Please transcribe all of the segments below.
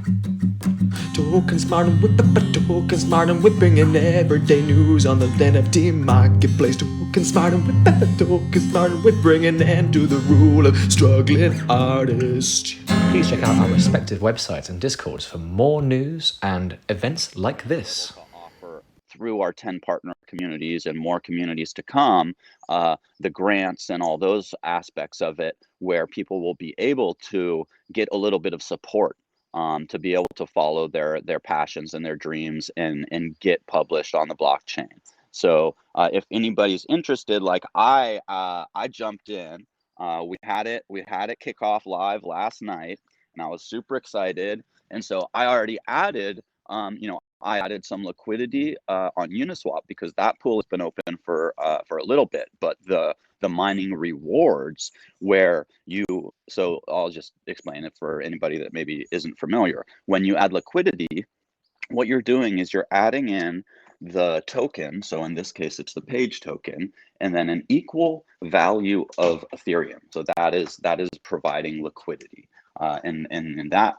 TOKENSMART and TOKENSMART and we're bringing everyday news on the NFT marketplace. TOKENSMART and TOKENSMART and we're bringing an end to the rule of struggling artists. Please check out our respective websites and Discords for more news and events like this. To offer through our 10 partner communities and more communities to come, the grants and all those aspects of it, where people will be able to get a little bit of support to be able to follow their passions and their dreams and get published on the blockchain. So if anybody's interested, like I jumped in. We had it kick off live last night, and I was super excited. And so I already added, I added some liquidity on Uniswap, because that pool has been open for a little bit. But the mining rewards, so I'll just explain it for anybody that maybe isn't familiar. When you add liquidity, what you're doing is you're adding in the token. So in this case, it's the page token, and then an equal value of Ethereum. So that is providing liquidity. And in that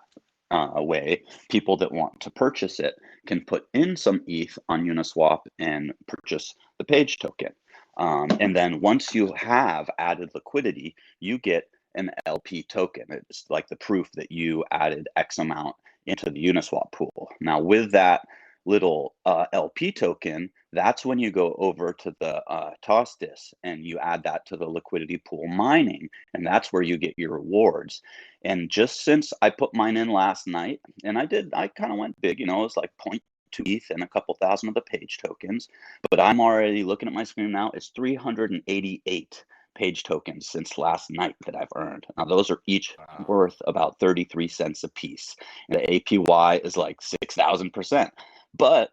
way, people that want to purchase it can put in some ETH on Uniswap and purchase the page token. And then once you have added liquidity, you get an LP token. It's like the proof that you added X amount into the Uniswap pool. Now, with that little LP token, that's when you go over to the Tostis and you add that to the liquidity pool mining, and that's where you get your rewards. And just since I put mine in last night, and I kind of went big, it was like 0.2 ETH and a couple thousand of the page tokens, but I'm already looking at my screen now. It's 388 page tokens since last night that I've earned. Now those are each worth about 33 cents a piece. And the APY is like 6,000%. But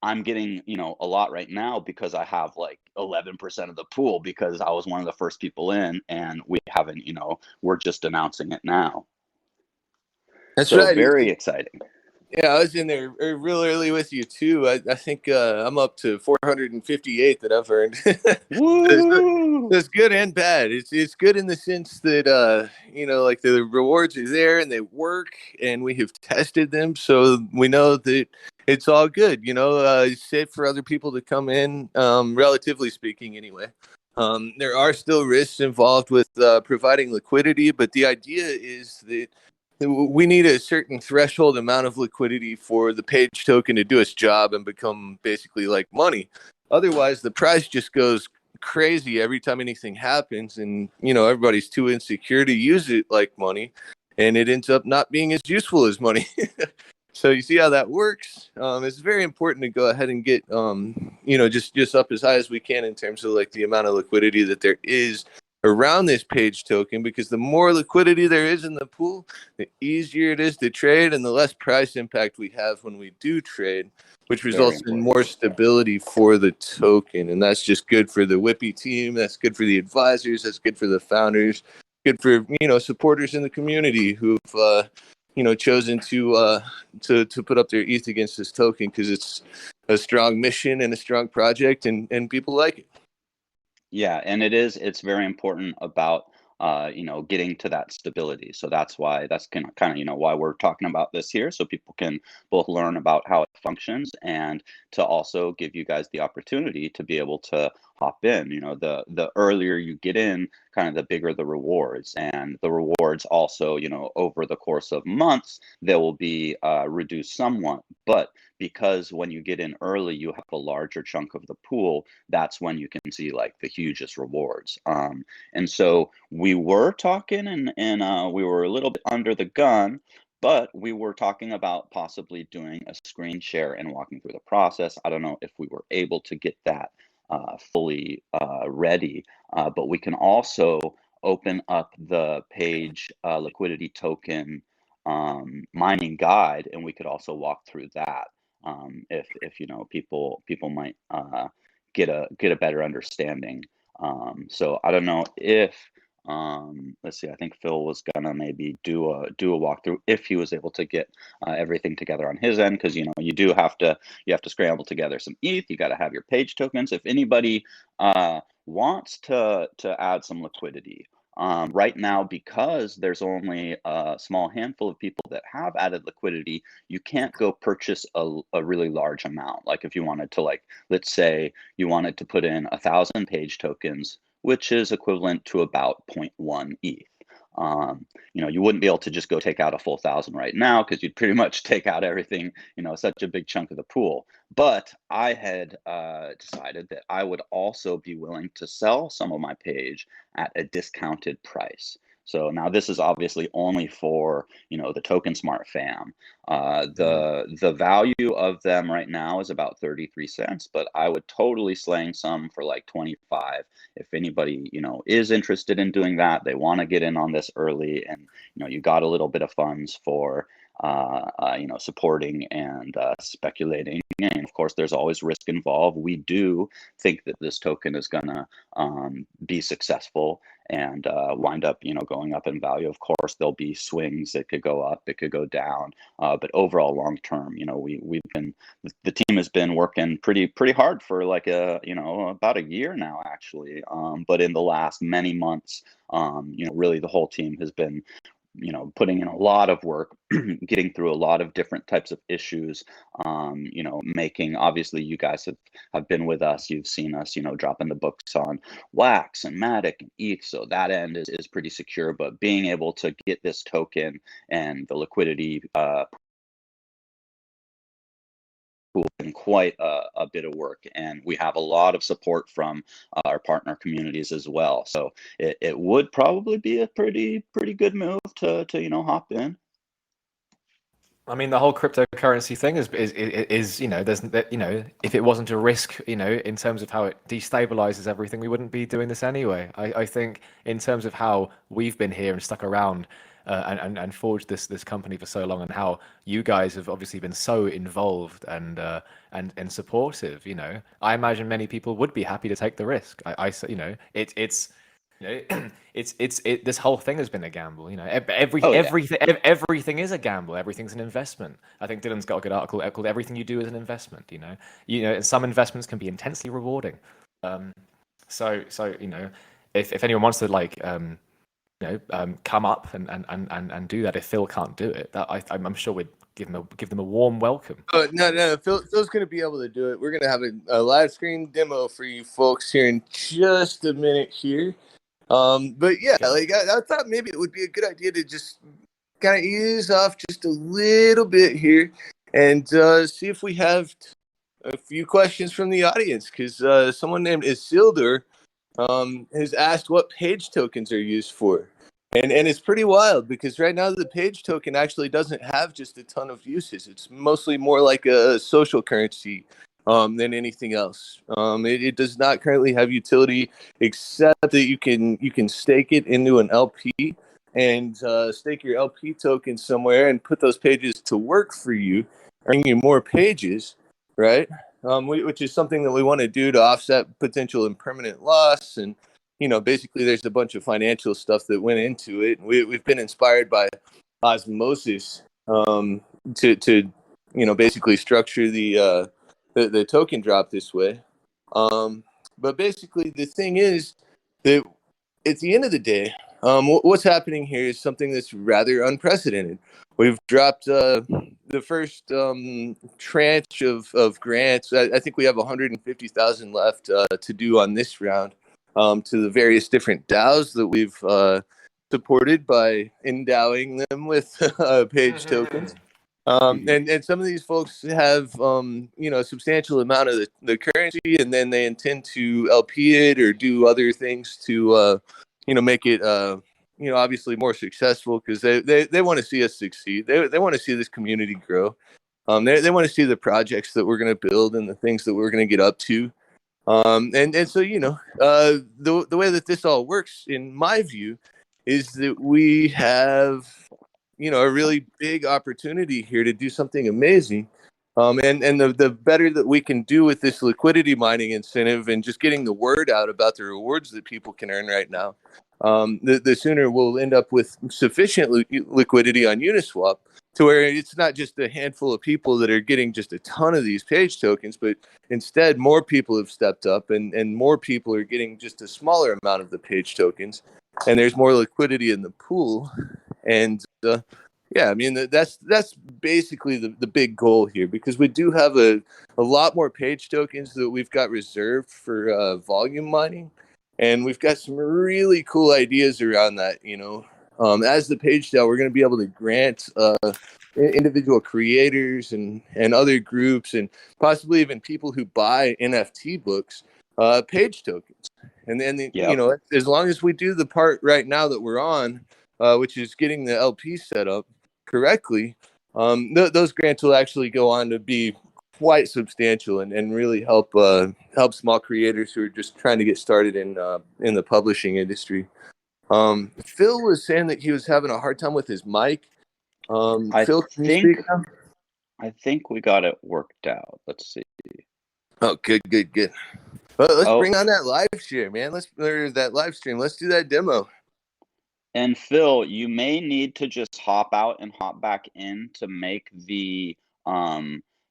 I'm getting, a lot right now because I have like 11% of the pool, because I was one of the first people in, and we haven't, we're just announcing it now. That's so right. Very exciting. Yeah, I was in there real early with you too. I think I'm up to 458 that I've earned. Woo! That's good and bad. It's good in the sense that like the rewards are there and they work, and we have tested them, so we know that it's all good. It's safe for other people to come in, relatively speaking, anyway. There are still risks involved with providing liquidity, but the idea is that we need a certain threshold amount of liquidity for the page token to do its job and become basically like money. Otherwise, the price just goes crazy every time anything happens, and everybody's too insecure to use it like money, and it ends up not being as useful as money. So you see how that works. It's very important to go ahead and get just up as high as we can in terms of like the amount of liquidity that there is around this page token, because the more liquidity there is in the pool, the easier it is to trade and the less price impact we have when we do trade, which results in more stability for the token. And that's just good for the Whippy team. That's good for the advisors. That's good for the founders. Good for, supporters in the community who've, chosen to put up their ETH against this token, because it's a strong mission and a strong project, and people like it. Yeah, and it's very important about getting to that stability. So that's kind of why we're talking about this here, so people can both learn about how it functions, and to also give you guys the opportunity to be able to hop in. The earlier you get in, kind of the bigger the rewards, and the rewards also, over the course of months, they will be reduced somewhat. But because when you get in early, you have a larger chunk of the pool, that's when you can see like the hugest rewards. And so we were talking, and we were a little bit under the gun, but we were talking about possibly doing a screen share and walking through the process. I don't know if we were able to get that fully ready, but we can also open up the page liquidity token mining guide, and we could also walk through that. If people might get a better understanding. So I don't know if let's see. I think Phil was gonna maybe do a walkthrough if he was able to get everything together on his end, because you have to scramble together some ETH. You got to have your page tokens. If anybody wants to add some liquidity, Right now, because there's only a small handful of people that have added liquidity, you can't go purchase a really large amount. Like if you wanted to, like, let's say you wanted to put in 1,000 page tokens, which is equivalent to about zero point 0.1 ETH. You wouldn't be able to just go take out a full 1,000 right now because you'd pretty much take out everything, such a big chunk of the pool. But I had decided that I would also be willing to sell some of my page at a discounted price. So now this is obviously only for, the TOKENSMART fam. The value of them right now is about 33 cents, but I would totally slang some for like 25 if anybody, is interested in doing that. They want to get in on this early, and you got a little bit of funds for supporting and speculating. And of course, there's always risk involved. We do think that this token is going to be successful and wind up, going up in value. Of course, there'll be swings. It could go up, it could go down. But overall, long term, the team has been working pretty hard for like about a year now, actually. But in the last many months, really the whole team has been putting in a lot of work, getting through a lot of different types of issues, making, obviously you guys have been with us, you've seen us, dropping the books on Wax and Matic and ETH. So that end is pretty secure, but being able to get this token and the liquidity pool been quite a bit of work, and we have a lot of support from our partner communities as well. So it would probably be a pretty good move to hop in. I mean, the whole cryptocurrency thing is there's if it wasn't a risk, in terms of how it destabilizes everything, we wouldn't be doing this anyway. I think in terms of how we've been here and stuck around and forged this company for so long, and how you guys have obviously been so involved and supportive, I imagine many people would be happy to take the risk. This whole thing has been a gamble. Everything is a gamble. Everything's an investment. I think Dylan's got a good article called "Everything You Do Is an Investment." And some investments can be intensely rewarding. So if anyone wants to come up and do that, if Phil can't do it, I'm sure we'd give them a warm welcome. No, Phil's going to be able to do it. We're going to have a live screen demo for you folks here in just a minute here. But yeah, I thought maybe it would be a good idea to just kind of ease off just a little bit here and see if we have a few questions from the audience, because someone named Isildur has asked what page tokens are used for. And it's pretty wild, because right now the page token actually doesn't have just a ton of uses. It's mostly more like a social currency than anything else. It does not currently have utility, except that you can stake it into an LP and stake your LP token somewhere and put those pages to work for you, earning you more pages, right? Which is something that we want to do to offset potential impermanent loss. And basically there's a bunch of financial stuff that went into it. We've been inspired by osmosis to basically structure the token drop this way. But basically the thing is that at the end of the day, what's happening here is something that's rather unprecedented. We've dropped the first tranche of grants. I think we have 150,000 left to do on this round, to the various different DAOs that we've supported by endowing them with page tokens. And some of these folks have a substantial amount of the currency, and then they intend to LP it or do other things to make it obviously more successful, because they want to see us succeed. They want to see this community grow. They want to see the projects that we're going to build and the things that we're going to get up to. And so the way that this all works, in my view, is that we have a really big opportunity here to do something amazing. And the better that we can do with this liquidity mining incentive and just getting the word out about the rewards that people can earn right now, the sooner we'll end up with sufficient liquidity on Uniswap to where it's not just a handful of people that are getting just a ton of these page tokens, but instead more people have stepped up and more people are getting just a smaller amount of the page tokens. and there's more liquidity in the pool. And yeah, I mean, that's basically the big goal here, because we do have a lot more page tokens that we've got reserved for volume mining, and we've got some really cool ideas around that. As the page DAO, we're going to be able to grant individual creators and other groups, and possibly even people who buy NFT books, page tokens. And then, Yep. as long as we do the part right now that we're on, which is getting the LP set up correctly, those grants will actually go on to be quite substantial, and really help small creators who are just trying to get started in the publishing industry. Phil was saying that he was having a hard time with his mic. I Phil, can you think speak now? I think we got it worked out. Let's see. Oh, good. Well, let's Oh, bring on that live stream, man. Let's do that demo. and Phil, you may need to just hop out and hop back in to make the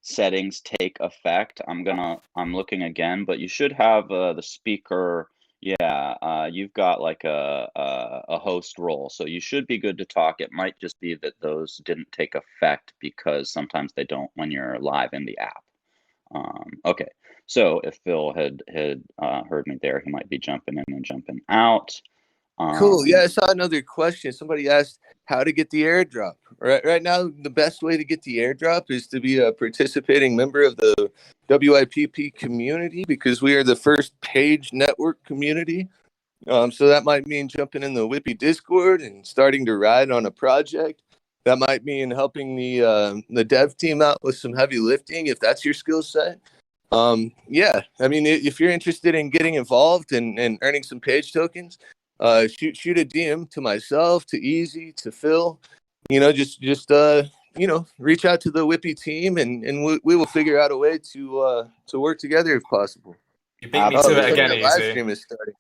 settings take effect. I'm looking again, but you should have the speaker. Yeah, you've got like a host role, so you should be good to talk. It might just be that those didn't take effect because sometimes they don't when you're live in the app. Okay, so if Phil had heard me there, he might be jumping in and jumping out. Cool. Yeah, I saw another question. Somebody asked how to get the airdrop. Right now, the best way to get the airdrop is to be a participating member of the WIPP community, because we are the first page network community. So that might mean jumping in the Whippy Discord and starting to ride on a project. That might mean helping the dev team out with some heavy lifting, if that's your skill set. Yeah, I mean, if you're interested in getting involved and earning some page tokens, shoot a DM to myself, to Easy, to Phil. Just reach out to the Whippy team, and we will figure out a way to work together if possible. You beat me to it again, The live Easy. stream is starting.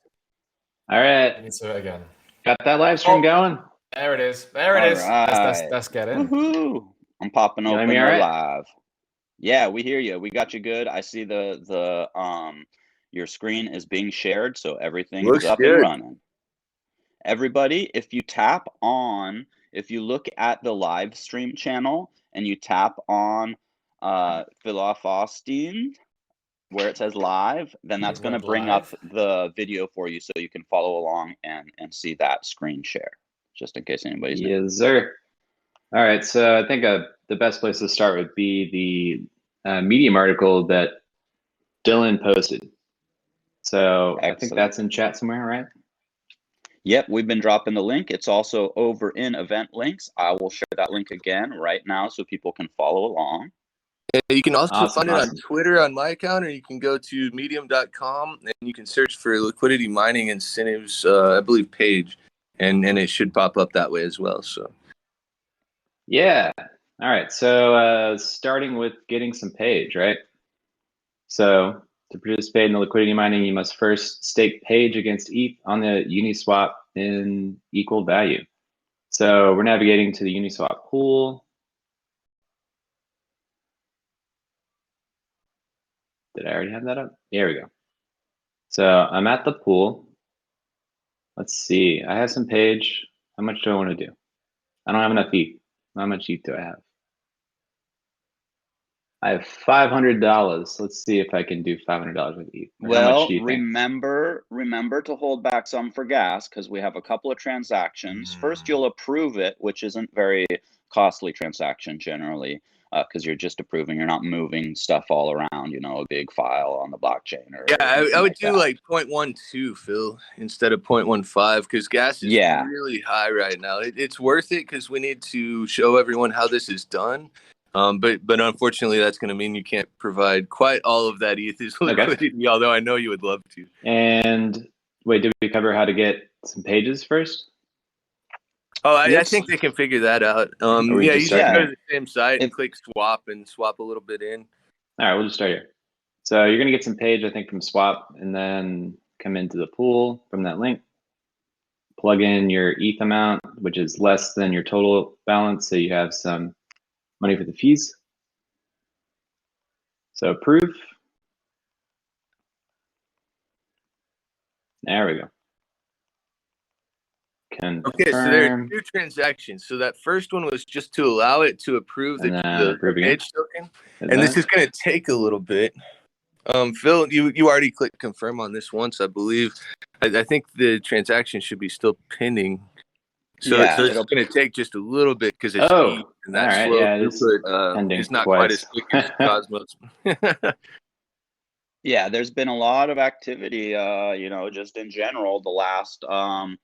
All right. Beat me to it again. Got that live stream going? There it is. There it All is. right. Let's get in. Woohoo! I'm popping You hear open me the all right? live. Yeah, we hear you. We got you good. I see the your screen is being shared, so everything Looks is up good. and running. Everybody, if you look at the live stream channel and you tap on Philip Austin where it says live, then that's going to bring up the video for you so you can follow along and see that screen share, just in case anybody's new. Yes, sir. All right, so I think the best place to start would be the Medium article that Dylan posted. So Excellent. I think that's in chat somewhere, right? Yep, we've been dropping the link. It's also over in event links. I will share that link again right now so people can follow along. You can also Awesome, find it awesome. on Twitter on my account, or you can go to medium.com and you can search for liquidity mining incentives, I believe, page, and it should pop up that way as well. So Yeah. All right, so starting with getting some page, right? So to participate in the liquidity mining, you must first stake page against ETH on the Uniswap in equal value. So we're navigating to the Uniswap pool. Did I already have that up? Here we go. So I'm at the pool. Let's see. I have some page. How much do I want to do? I don't have enough ETH. How much ETH do I have? I have $500. Let's see if I can do $500 with ETH. Well, remember to hold back some for gas, because we have a couple of transactions. First, you'll approve it, which isn't very costly transaction generally, because you're just approving. You're not moving stuff all around, a big file on the blockchain. I would do like 0.12, Phil, instead of 0.15, because gas is really high right now. It's worth it because we need to show everyone how this is done. But unfortunately, that's going to mean you can't provide quite all of that ETH liquidity, although I know you would love to. And wait, did we cover how to get some pages first? Oh, I think they can figure that out. You just go to the same site and click swap and swap a little bit in. All right, we'll just start here. So you're going to get some page, I think, from swap, and then come into the pool from that link. Plug in your ETH amount, which is less than your total balance, so you have some money for the fees. So approve. There we go. confirm. Okay, so there are two transactions. So that first one was just to allow it to approve And the then approve again. edge token, and this is going to take a little bit. Phil, you already clicked confirm on this once, I believe. I think the transaction should be still pending. So, Yeah, so it's it'll- going to take just a little bit because it's Oh, E, and that all right, slow yeah, it is pending is not twice. quite as quick as Cosmos. Yeah, there's been a lot of activity, you know, just in general. The last, 4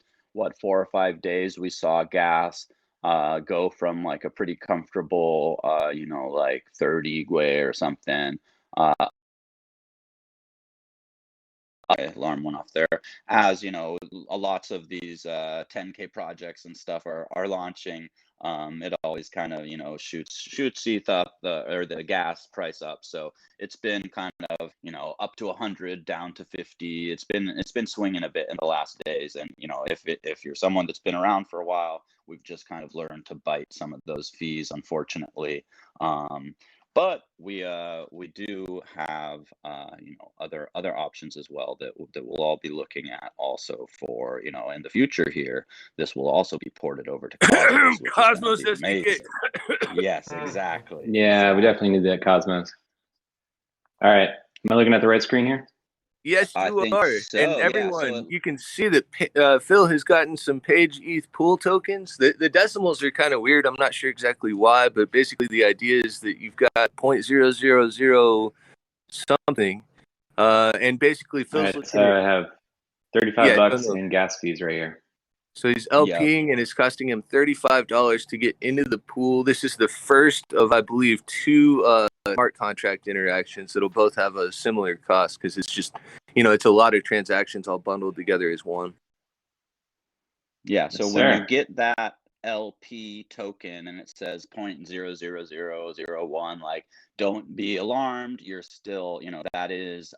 or 5 days, we saw gas go from like a pretty comfortable, you know, like 30 Gwei or something. Okay, alarm went off there. As you know, lots of these 10K projects and stuff are launching. It always kind of, you know, shoots ETH up, the gas price up. So it's been kind of, you know, up to 100, down to 50. It's been swinging a bit in the last days. And you know, if you're someone that's been around for a while, we've just kind of learned to bite some of those fees, unfortunately. But we do have you know, other options as well that we'll all be looking at also for, you know, in the future here. This will also be ported over to Cosmos, which Cosmos is gonna be SDK. amazing. Yes, exactly. Yeah, we definitely need that Cosmos. All right, am I looking at the right screen here? Yes, I you think are. so, And yeah, everyone, you can see that Phil has gotten some Page ETH pool tokens. The decimals are kind of weird. I'm not sure exactly why, but basically the idea is that you've got 0.000 something. And basically All Phil's right, looking so at, I have 35 bucks in gas fees right here. so he's Yep. LPing and it's costing him $35 to get into the pool. This is the first of, I believe, two smart contract interactions that'll both have a similar cost because it's just, you know, it's a lot of transactions all bundled together as one. Yeah, so Yes, when sir. you get that LP token and it says 0.00001, like, don't be alarmed. You're still, you know, that is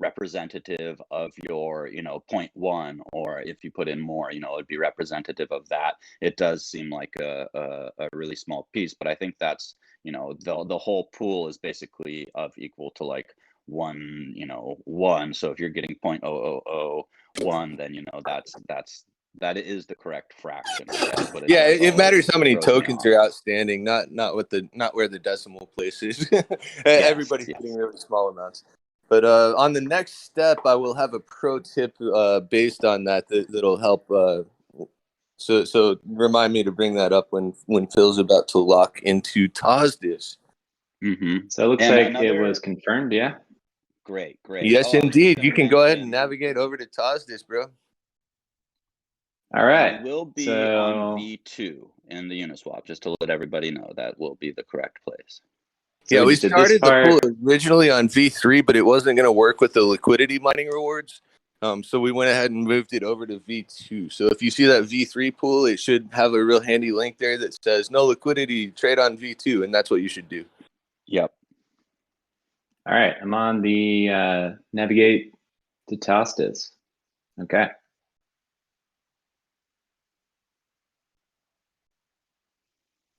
representative of your, you know, 0.1, or if you put in more, you know, it'd be representative of that. It does seem like a really small piece, but I think that's, you know, the whole pool is basically of equal to like one, you know, one. So if you're getting 0.0001, then, you know, that is the correct fraction, I guess. But Yeah, it always matters how many throws me tokens off. are outstanding, not where the decimal place is. Everybody's yes. getting really small amounts. But on the next step, I will have a pro tip based on that'll help. So remind me to bring that up when Phil's about to lock into TOSDIS. Mm-hmm. So it looks And like another- it was confirmed, yeah? Great. Yes, Oh, I was indeed. gonna You can go ahead and mention, navigate over to TOSDIS, bro. All right. we will be So on V2 in the Uniswap, just to let everybody know that will be the correct place. Yeah, we just did this started the part. pool originally on V3, but it wasn't going to work with the liquidity mining rewards. So we went ahead and moved it over to V2. So if you see that V3 pool, it should have a real handy link there that says no liquidity, trade on V2, and that's what you should do. Yep. All right, I'm on the navigate to TOSDIS. Okay.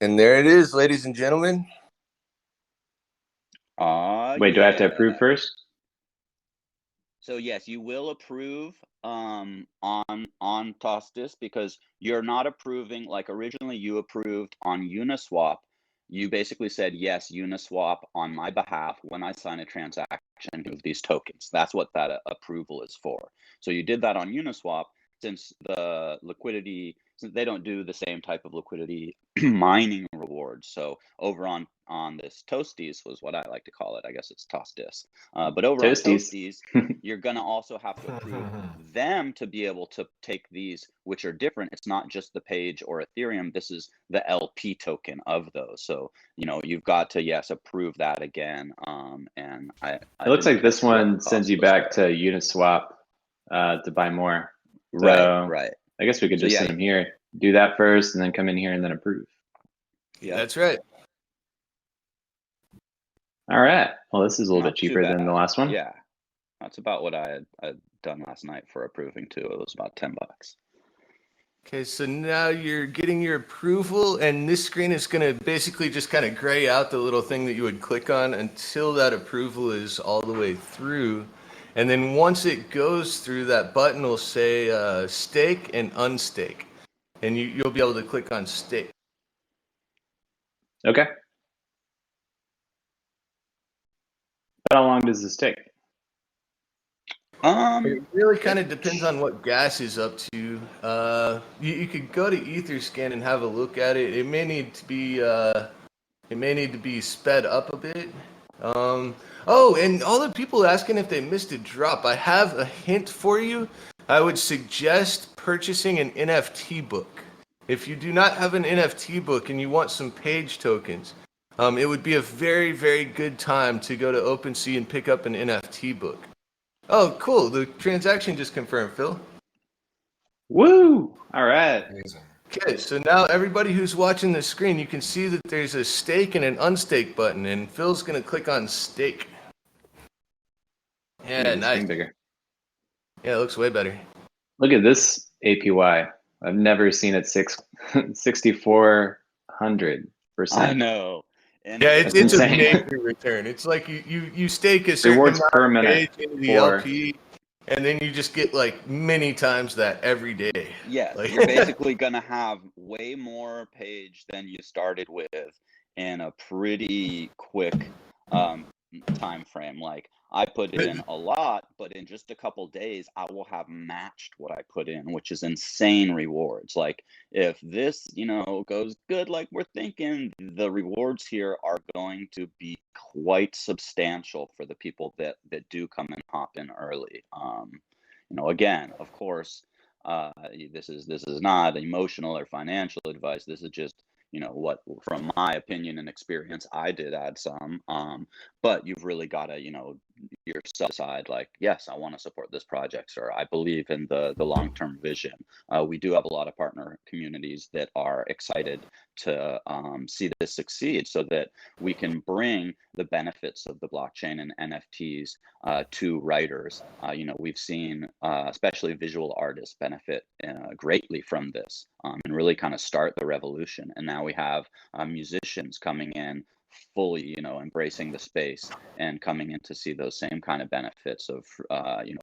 And there it is, ladies and gentlemen. Wait, do I have to approve first? So yes, you will approve on TOSDIS, because you're not approving like originally you approved on Uniswap. You basically said, yes, Uniswap on my behalf when I sign a transaction of these tokens. That's what that approval is for. So you did that on Uniswap. Since the liquidity, since they don't do the same type of liquidity mining rewards. So over on this Toasties was what I like to call it. I guess it's TOSDIS. But over on Toasties, you're going to also have to approve them to be able to take these, which are different. It's not just the Page or Ethereum. This is the LP token of those. So, you know, you've got to, yes, approve that again. And it looks like this one sends you back to Uniswap to buy more. So right. I guess we could just send them here, do that first, and then come in here and then approve. Yeah, that's right. All right. Well, this is a little bit cheaper than the last one. Yeah, that's about what I had done last night for approving too. It was about $10. Okay, so now you're getting your approval, and this screen is going to basically just kind of gray out the little thing that you would click on until that approval is all the way through. And then once it goes through, that button will say stake and unstake. And you'll be able to click on stake. Okay. How long does this take? It really kind of depends on what gas is up to. You could go to Etherscan and have a look at it. It may need to be sped up a bit. Oh, and all the people asking if they missed a drop, I have a hint for you. I would suggest purchasing an NFT book. If you do not have an NFT book and you want some page tokens, it would be a very, very good time to go to OpenSea and pick up an NFT book. Oh, cool. The transaction just confirmed, Phil. Woo! All right. Amazing. Okay, so now everybody who's watching the screen, you can see that there's a stake and an unstake button, and Phil's going to click on stake. Yeah, Make the nice. screen bigger. Yeah, it looks way better. Look at this APY. I've never seen it 6,400%. I know. And Yeah, That's it's a insane. major return. It's like you stake a certain Rewards amount per of minute page into the for- LP, and then you just get like many times that every day. yes, Like- you're basically going to have way more page than you started with in a pretty quick time frame. Like I put in a lot, but in just a couple days, I will have matched what I put in, which is insane rewards. Like if this, goes good, like we're thinking, the rewards here are going to be quite substantial for the people that do come and hop in early. Again, of course, this is not emotional or financial advice. This is just what, from my opinion and experience, I did add some, but you've really got to yourself decide, like, yes, I want to support this project, or I believe in the long-term vision. We do have a lot of partner communities that are excited to see this succeed, so that we can bring the benefits of the blockchain and NFTs to writers. We've seen especially visual artists benefit greatly from this, and really kind of start the revolution. And now we have musicians coming in fully, embracing the space and coming in to see those same kind of benefits of,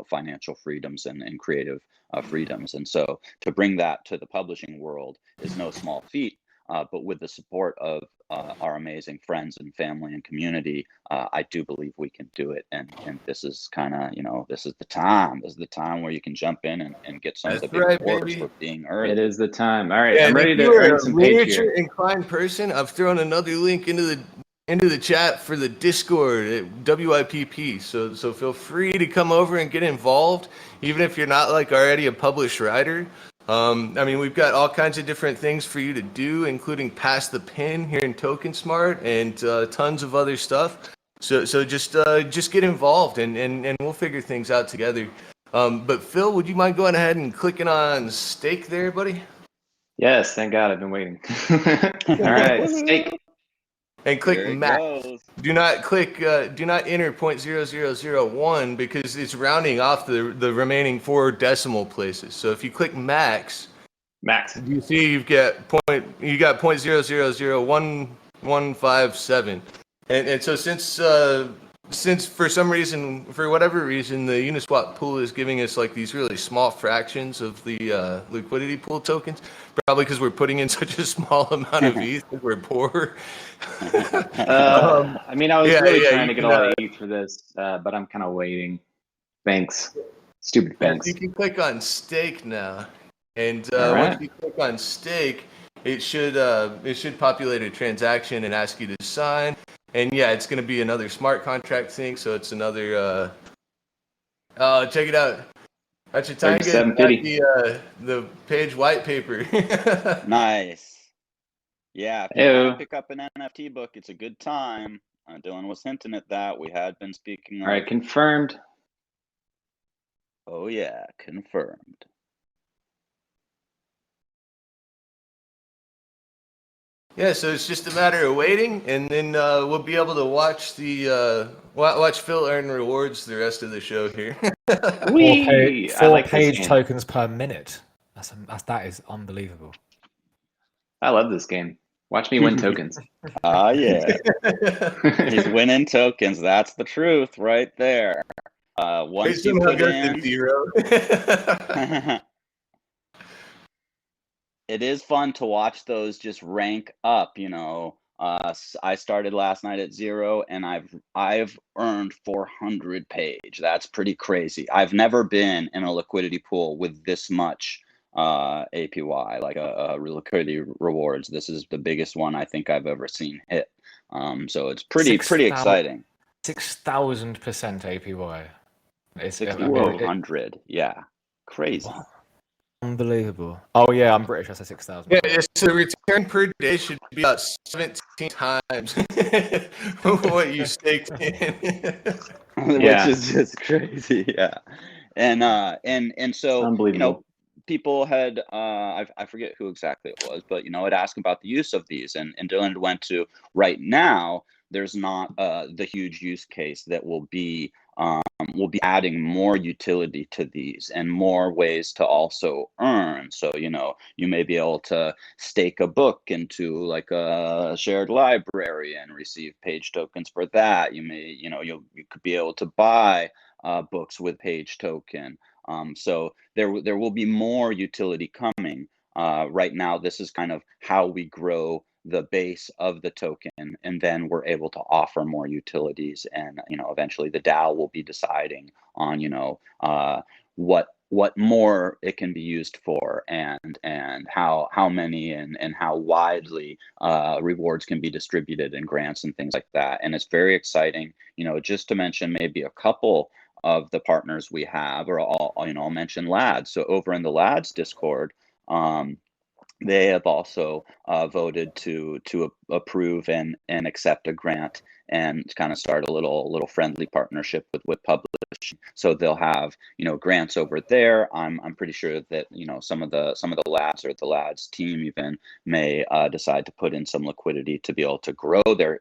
financial freedoms and creative freedoms. And so to bring that to the publishing world is no small feat. But with the support of our amazing friends and family and community, I do believe we can do it. And this is kind of, this is the time. This is the time where you can jump in and get some of the big rewards for being early. It is the time. All right, Yeah, I'm ready if to you're earn a some page here. literature-inclined person, I've thrown another link into the chat for the Discord at WIPP. So feel free to come over and get involved, even if you're not like already a published writer. We've got all kinds of different things for you to do, including Pass the Pen here in TOKENSMART and tons of other stuff. So just get involved and we'll figure things out together. But Phil, would you mind going ahead and clicking on stake there, buddy? Yes, thank God, I've been waiting. All right, stake. And click There it max. goes. Do not enter 0.0001 because it's rounding off the remaining 4 decimal places. So if you click max, you see you got 0.000157. And so since for some reason, for whatever reason, the Uniswap pool is giving us like these really small fractions of the liquidity pool tokens, probably because we're putting in such a small amount of ETH because we're poor. I was really trying to get a lot of can, ETH for this, but I'm kind of waiting. Thanks. Stupid banks. You can click on stake now, and right. once you click on stake, it should populate a transaction and ask you to sign. And yeah, it's going to be another smart contract thing, so it's another. Check it out. That's your time. Get the page white paper. Nice. Yeah, if you want to pick up an NFT book, it's a good time. Dylan was hinting at that. We had been speaking. All right, confirmed. Oh yeah, confirmed. Yeah, so it's just a matter of waiting, and then we'll be able to watch watch Phil earn rewards the rest of the show here. Four page tokens per minute. That is unbelievable. I love this game. Watch me win tokens. Yeah. He's winning tokens. That's the truth right there. once you put in, zero. it is fun to watch those just rank up. I started last night at 0, and I've earned 400 page. That's pretty crazy. I've never been in a liquidity pool with this much APY, like a liquidity rewards. This is the biggest one I think I've ever seen hit. So it's pretty exciting. 6,000% APY. It's 6,400. Yeah, crazy. Unbelievable. Oh yeah, I'm British. I said 6,000. Yeah, so the return per day should be about 17 times what you staked in. Which is just crazy. Yeah. And so, Unbelievable. people had I forget who exactly it was, but had asked about the use of these, and Dylan went to, right now there's not the huge use case that will be adding more utility to these and more ways to also earn. So you may be able to stake a book into like a shared library and receive page tokens for that. You could be able to buy books with page token. So there will be more utility coming. Right now, this is kind of how we grow the base of the token, and then we're able to offer more utilities, and eventually the DAO will be deciding on what more it can be used for, and how many and how widely rewards can be distributed, and grants and things like that. And it's very exciting. Just to mention maybe a couple of the partners we have, or I'll mention Lads. So over in the Lads Discord, they have also voted to approve and accept a grant, and kind of start a little friendly partnership with publishing. So they'll have grants over there. I'm pretty sure that some of the labs, or the Lads team even, may decide to put in some liquidity to be able to grow their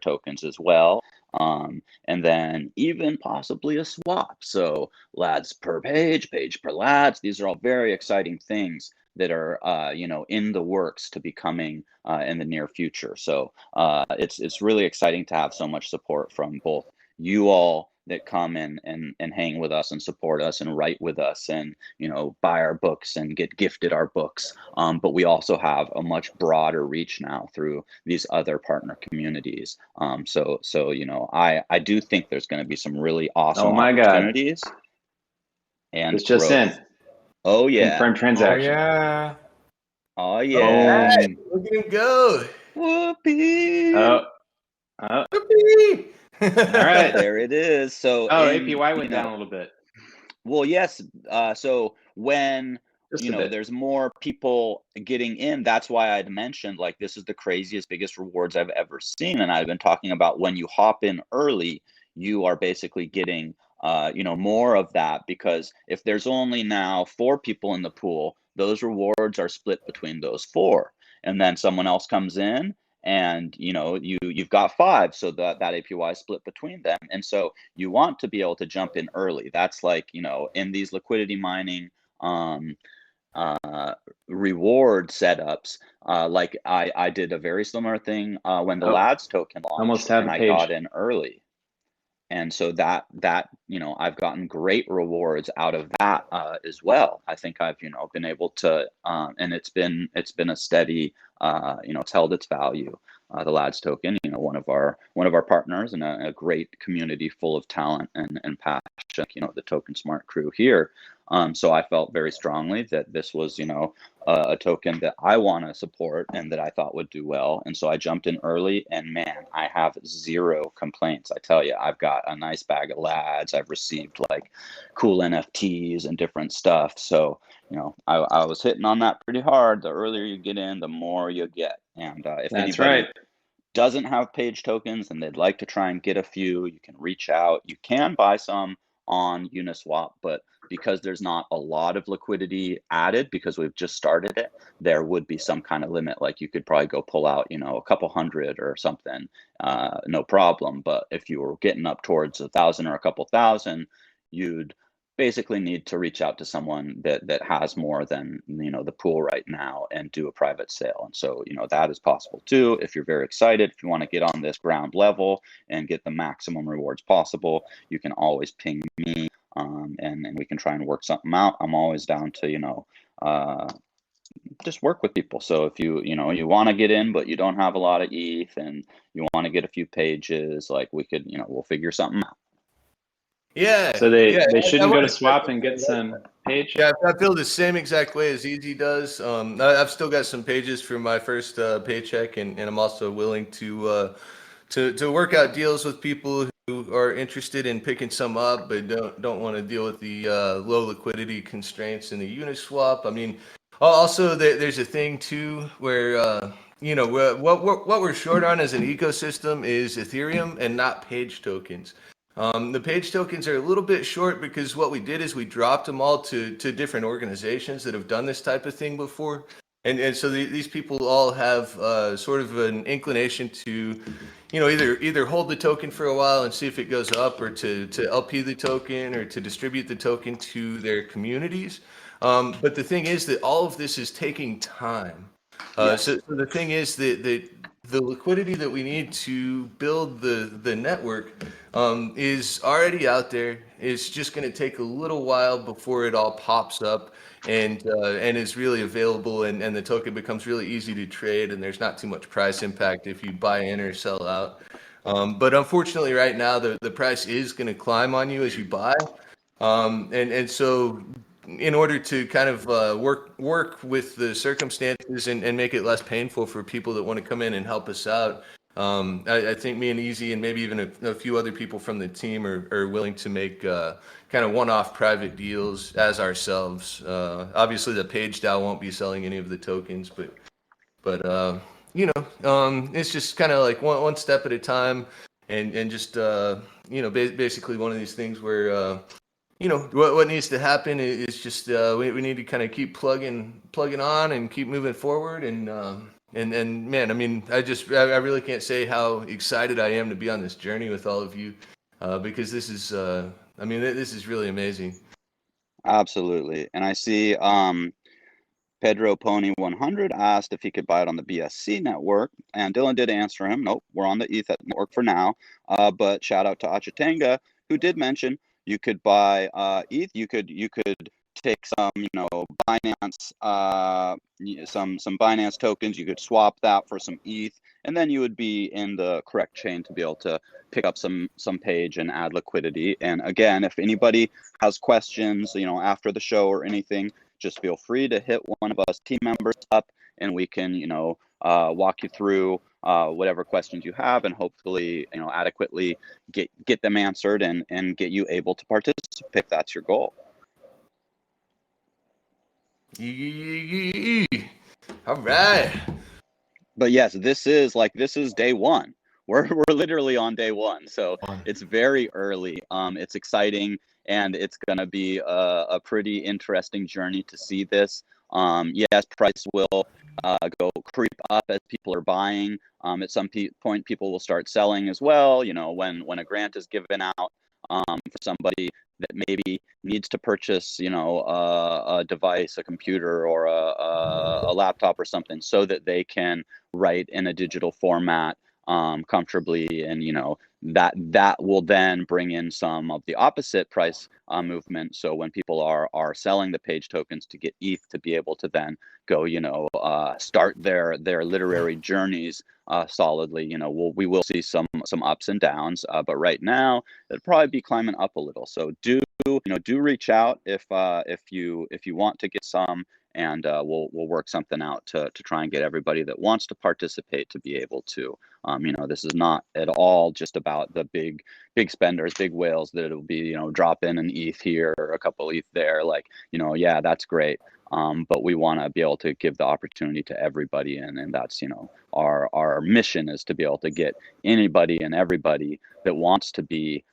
tokens as well. And then even possibly a swap. So Lads per page per Lads. These are all very exciting things that are in the works to be coming in the near future. So it's really exciting to have so much support from both you all that come and hang with us and support us and write with us, and buy our books and get gifted our books. But we also have a much broader reach now through these other partner communities. So I do think there's going to be some really awesome opportunities. And it's just growth. in. Oh yeah. Confirmed transaction. Oh yeah. Right, look at him go. Whoopee. Whoopee. All right. There it is. So APY went down a little bit. Well, yes. So when there's more people getting in, that's why I'd mentioned, like, this is the craziest, biggest rewards I've ever seen. And I've been talking about, when you hop in early, you are basically getting more of that, because if there's only now 4 people in the pool, those rewards are split between those 4, and then someone else comes in, and you've got 5, so that APY is split between them. And so you want to be able to jump in early. That's like in these liquidity mining reward setups, like I did a very similar thing when the Lads token launched. Almost have and a I page. got in early. And so that I've gotten great rewards out of that as well. I think I've been able to, and it's been a steady, it's held its value. The Lads token, one of our partners, and a great community full of talent and passion. The TOKENSMART crew here. So I felt very strongly that this was a token that I want to support and that I thought would do well. And so I jumped in early, and man, I have 0 complaints. I tell you, I've got a nice bag of Lads. I've received like cool NFTs and different stuff. So, I was hitting on that pretty hard. The earlier you get in, the more you get. And if anybody doesn't have page tokens and they'd like to try and get a few, you can reach out. You can buy some on Uniswap, but because there's not a lot of liquidity added, because we've just started it, there would be some kind of limit. Like, you could probably go pull out, a couple hundred or something, no problem. But if you were getting up towards 1,000 or a couple thousand, you'd basically need to reach out to someone that has more than, you know, the pool right now and do a private sale. And so, you know, that is possible too. If you're very excited, if you want to get on this ground level and get the maximum rewards possible, you can always ping me, and we can try and work something out. I'm always down to, you know, just work with people. So if you know, you want to get in, but you don't have a lot of ETH and you want to get a few pages, like we could, you know, we'll figure something out. Yeah. So they I shouldn't go wanna to swap and get some page. Yeah, I feel the same exact way as Easy does. I've still got some pages for my first paycheck, and I'm also willing to work out deals with people who are interested in picking some up, but don't want to deal with the low liquidity constraints in the Uniswap. I mean, also there's a thing too where you know what we're short on as an ecosystem is Ethereum and not page tokens. The page tokens are a little bit short because what we did is we dropped them all to different organizations that have done this type of thing before. And so these people all have sort of an inclination to, you know, either hold the token for a while and see if it goes up, or to LP the token, or to distribute the token to their communities. But the thing is that all of this is taking time. Yes. So the thing is that the liquidity that we need to build the network is already out there. It's just going to take a little while before it all pops up and is really available, and the token becomes really easy to trade, and there's not too much price impact if you buy in or sell out. But unfortunately, right now the price is going to climb on you as you buy, and so in order to kind of work with the circumstances and make it less painful for people that want to come in and help us out, I think me and Easy and maybe even a few other people from the team are willing to make kind of one-off private deals as ourselves. Obviously, the page DAO won't be selling any of the tokens, but you know, it's just kind of like one step at a time, and just you know, basically one of these things where you know, what needs to happen is just we need to kind of keep plugging on and keep moving forward, and man, I mean, I really can't say how excited I am to be on this journey with all of you, because this is I mean, this is really amazing. Absolutely. And I see Pedro Pony 100 asked if he could buy it on the BSC network, and Dylan did answer him. Nope, we're on the ETH network for now. But shout out to Achatanga, who did mention you could buy ETH. You could take some, you know, Binance, some Binance tokens. You could swap that for some ETH, and then you would be in the correct chain to be able to pick up some page and add liquidity. And again, if anybody has questions, you know, after the show or anything, just feel free to hit one of us team members up, and we can, you know, walk you through whatever questions you have, and hopefully, you know, adequately get them answered and get you able to participate if that's your goal. All right. But yes, this is day one. We're literally on day one, so it's very early. It's exciting, and it's gonna be a pretty interesting journey to see this. Yes, price will go creep up as people are buying. At some point, people will start selling as well. You know, when a grant is given out for somebody that maybe needs to purchase, you know, a device, a computer, or a laptop or something, so that they can write in a digital format comfortably, and you know, that will then bring in some of the opposite price movement. So when people are selling the page tokens to get ETH to be able to then go, you know, start their literary journeys solidly, you know, we will see some ups and downs, but right now it'll probably be climbing up a little. So do reach out if you want to get some, and we'll work something out to try and get everybody that wants to participate to be able to. You know, this is not at all just about the big spenders, big whales that it'll be, you know, drop in an ETH here or a couple ETH there. Like, you know, yeah, that's great. But we want to be able to give the opportunity to everybody, and that's, you know, our mission is to be able to get anybody and everybody that wants to be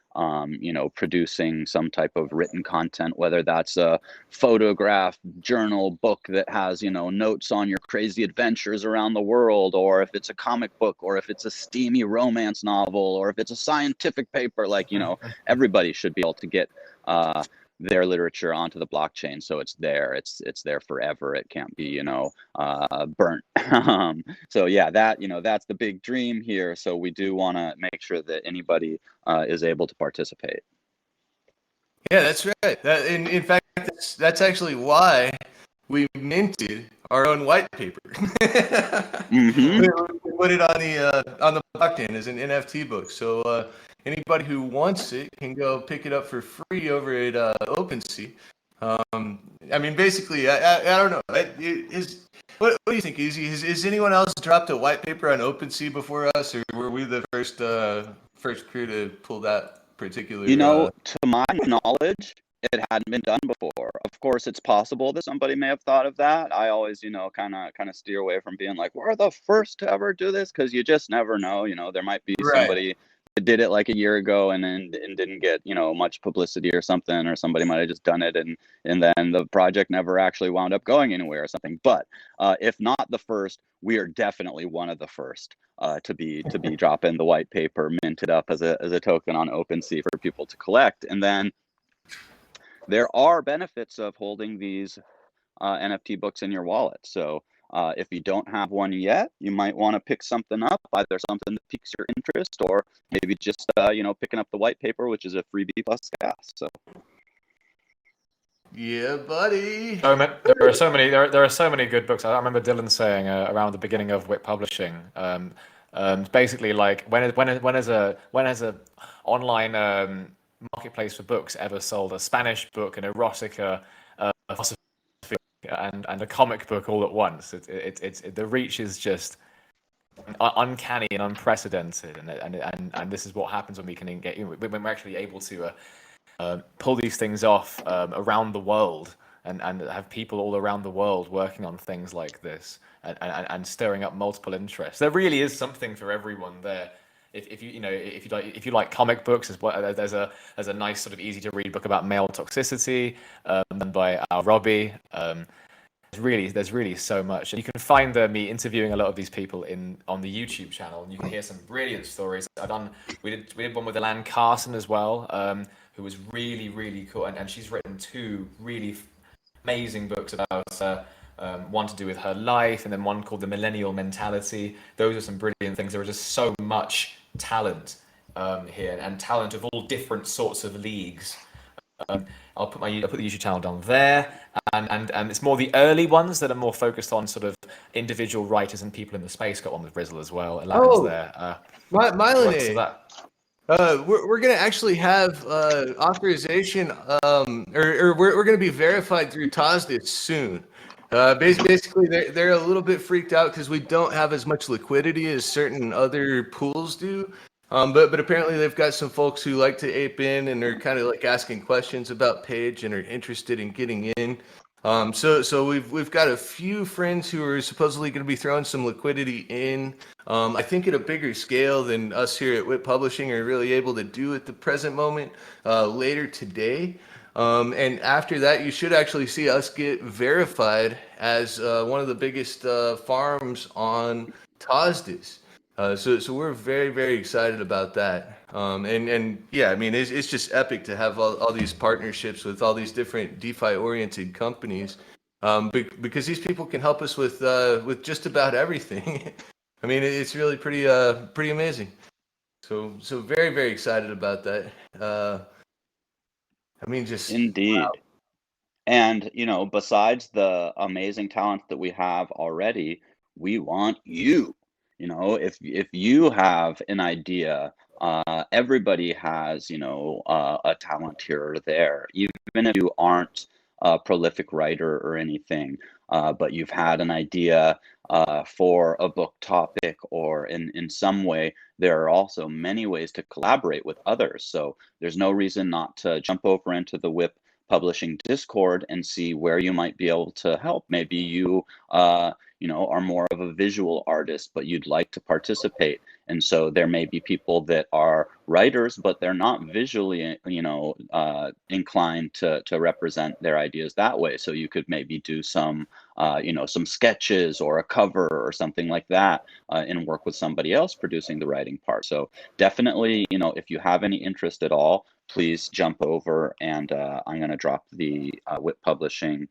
you know, producing some type of written content, whether that's a photograph, journal, book that has, you know, notes on your crazy adventures around the world, or if it's a comic book, or if it's a steamy romance novel, or if it's a scientific paper. Like, you know, everybody should be able to get their literature onto the blockchain, so it's there. It's there forever. It can't be, burnt. So yeah, that's the big dream here. So we do want to make sure that anybody is able to participate. Yeah, that's right. In fact, that's actually why we minted our own white paper. Mm-hmm. We put it on the blockchain as an NFT book. So anybody who wants it can go pick it up for free over at OpenSea. I mean, basically, I don't know. What do you think, Easy? Has anyone else dropped a white paper on OpenSea before us, or were we the first crew to pull that particular? To my knowledge, it hadn't been done before. Of course, it's possible that somebody may have thought of that. I always, kind of steer away from being like, we're the first to ever do this, because you just never know. There might be somebody that did it like a year ago and didn't get, much publicity or something, or somebody might have just done it and then the project never actually wound up going anywhere or something. But if not the first, we are definitely one of the first to be dropping the white paper minted up as a token on OpenSea for people to collect. And then there are benefits of holding these NFT books in your wallet. So if you don't have one yet, you might want to pick something up, either something that piques your interest, or maybe just picking up the white paper, which is a freebie plus gas. So yeah, buddy. There are so many good books. I remember Dylan saying around the beginning of WIT publishing, basically like when has a online marketplace for books ever sold a Spanish book, an erotica, philosophy, and a comic book all at once? It's the reach is just uncanny and unprecedented, and this is what happens when we can get when we're actually able to pull these things off around the world, and have people all around the world working on things like this, and stirring up multiple interests. There really is something for everyone there. If you like comic books as well, there's a nice sort of easy to read book about male toxicity, done by Robbie. There's really so much, and you can find me interviewing a lot of these people on the YouTube channel, and you can hear some brilliant stories. We did one with Elan Carson as well, who was really, really cool, and she's written 2 really amazing books about one to do with her life, and then one called The Millennial Mentality. Those are some brilliant things. There are just so much talent here, and talent of all different sorts of leagues. I'll put the YouTube channel down there, and it's more the early ones that are more focused on sort of individual writers and people in the space. Got one with Rizzle as well. Alan's there. Mylon, we're gonna actually have authorization, or we're gonna be verified through TOSDIS soon. Basically, they're a little bit freaked out because we don't have as much liquidity as certain other pools do. But apparently they've got some folks who like to ape in and are kind of like asking questions about Page and are interested in getting in. So we've got a few friends who are supposedly going to be throwing some liquidity in. I think at a bigger scale than us here at WIT Publishing are really able to do at the present moment. Later today. And after that, you should actually see us get verified as one of the biggest farms on TOSDIS. So we're very, very excited about that. And yeah, I mean, it's just epic to have all these partnerships with all these different DeFi oriented companies, because these people can help us with just about everything. I mean, it's really pretty amazing. So very, very excited about that. I mean, just indeed. wow. And besides the amazing talent that we have already, we want you. If you have an idea, everybody has a talent here or there, even if you aren't a prolific writer or anything, but you've had an idea for a book topic, or in some way. There are also many ways to collaborate with others, so there's no reason not to jump over into the WIP Publishing Discord and see where you might be able to help. Maybe you are more of a visual artist, but you'd like to participate And so there may be people that are writers, but they're not visually, inclined to represent their ideas that way. So you could maybe do some some sketches or a cover or something like that, and work with somebody else producing the writing part. So definitely, if you have any interest at all, please jump over, and I'm going to drop the WIP Publishing